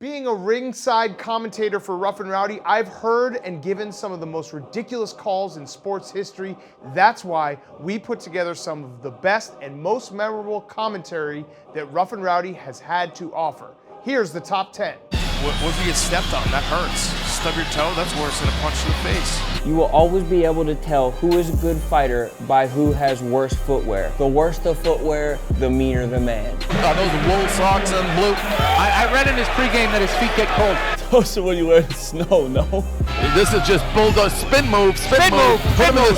Being a ringside commentator for Rough and Rowdy, I've heard and given some of the most ridiculous calls in sports history. That's why we put together some of the best and most memorable commentary that Rough and Rowdy has had to offer. Here's the top 10. What if you get stepped on? That hurts. Stub your toe, that's worse than a punch to the face. You will always be able to tell who is a good fighter by who has worse footwear. The worse the footwear, the meaner the man. Those wool socks and blue. I read in his pregame that his feet get cold. Those are when you wear in snow, no? This is just bulldog spin move, spin move. Spin move.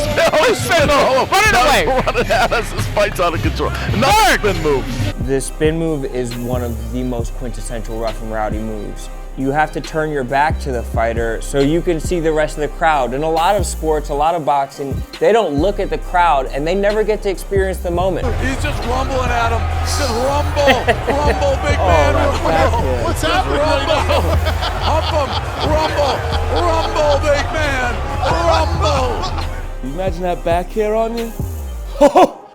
Spin move. Run it away. Run it out as this fight's out of control. Another spin move. The spin move is one of the most quintessential Rough and Rowdy moves. You have to turn your back to the fighter so you can see the rest of the crowd. In a lot of sports, a lot of boxing, they don't look at the crowd and they never get to experience the moment. He's just rumbling at him. Just rumble, rumble, big man, rumble. What's happening? Rumble, hump him, rumble, big man, rumble. You imagine that back hair on you?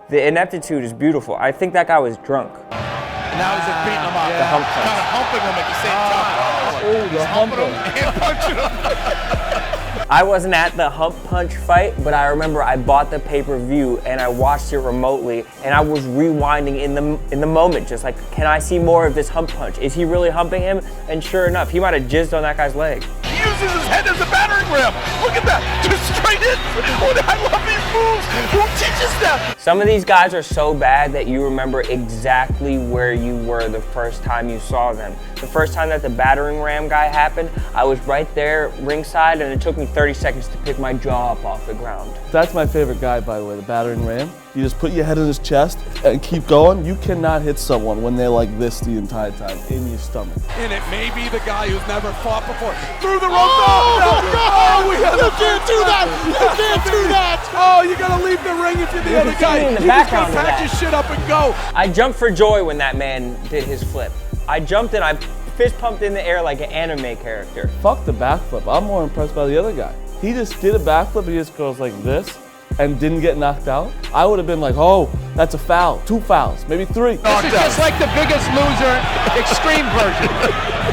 The ineptitude is beautiful. I think that guy was drunk. Now he's just beating him up. The hump punch. Kind of humping him at the same time. Oh, the hump him. And punching him. I wasn't at the hump punch fight, but I remember I bought the pay-per-view and I watched it remotely, and I was rewinding in the moment, just like, can I see more of this hump punch? Is he really humping him? And sure enough, he might have jizzed on that guy's leg. He uses his head as a battering ram. Look at that. Just straight in. Oh, I love these moves. Who teaches them? Some of these guys are so bad that you remember exactly where you were the first time you saw them. The first time that the battering ram guy happened, I was right there ringside, and it took me 30 seconds to pick my jaw up off the ground. That's my favorite guy, by the way, the battering ram. You just put your head in his chest and keep going. You cannot hit someone when they're like this the entire time, in your stomach. And it may be the guy who's never fought before. Through the rope. Oh, we have You can't do that! You can't do that! Oh, you gotta leave the ring if you're the other can see guy. me in the You just background gotta of pack that. your shit up and go. I jumped for joy when that man did his flip. I jumped and I fist pumped in the air like an anime character. Fuck the backflip. I'm more impressed by the other guy. He just did a backflip, he just goes like this and didn't get knocked out. I would have been like, oh, that's a foul. 2 fouls, maybe 3. This is just like the Biggest Loser extreme version.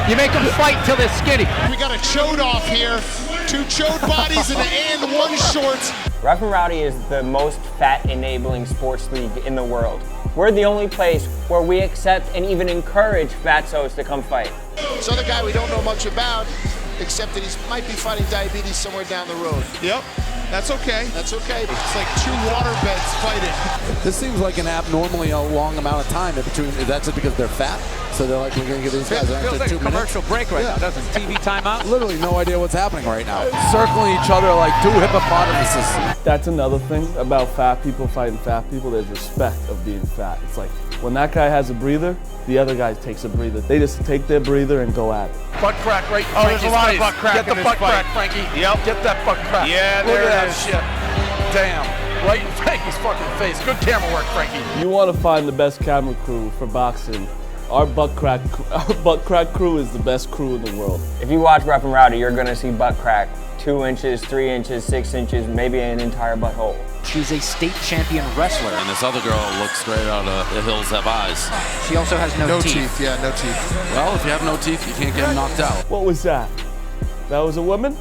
You make them fight till they're skinny. We got a chode off here. 2 chode bodies and 1 shorts. Rough and Rowdy is the most fat-enabling sports league in the world. We're the only place where we accept and even encourage fatsos to come fight. This other guy we don't know much about, except that he might be fighting diabetes somewhere down the road. Yep, that's okay. That's okay. It's like 2 water beds fighting. This seems like an abnormally long amount of time in between. That's it because they're fat? So they're like, we're going to give these guys an Feels extra like 2 a minutes? commercial break right now, doesn't it? TV timeout. Literally no idea what's happening right now. Circling each other like 2 hippopotamuses. That's another thing about fat people fighting fat people. There's respect of being fat. It's like, when that guy has a breather, the other guy takes a breather. They just take their breather and go at it. Butt crack right. Oh, there's a lot of butt crack Get the in this butt fight. crack, Frankie. Yep. Get that butt crack. Yeah, Look there at that it is. shit. Damn. Right in Frankie's fucking face. Good camera work, Frankie. You want to find the best camera crew for boxing. Our butt crack crew is the best crew in the world. If you watch Rough and Rowdy, you're gonna see butt crack. 2 inches, 3 inches, 6 inches, maybe an entire butthole. She's a state champion wrestler. And this other girl looks straight out of The Hills Have Eyes. She also has no teeth. Yeah, no teeth. Well, if you have no teeth, you can't get knocked out. What was that? That was a woman?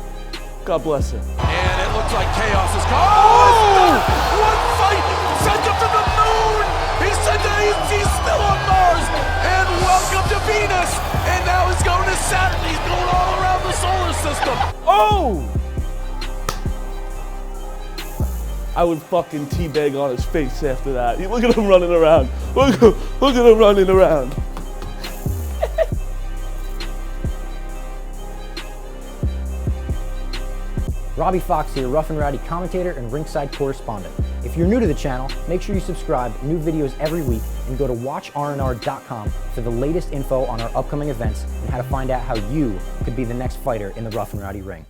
God bless her. And it looks like chaos is coming. Oh! One fight sent him to the moon. He said that he's still on Mars. And welcome to Venus. And now he's going to Saturn. He's going all around the solar system. Oh! I would fucking teabag on his face after that. Look at him running around. Look at him running around. Robbie Fox here, Rough and Rowdy commentator and ringside correspondent. If you're new to the channel, make sure you subscribe, new videos every week, and go to watchrnr.com for the latest info on our upcoming events and how to find out how you could be the next fighter in the Rough and Rowdy ring.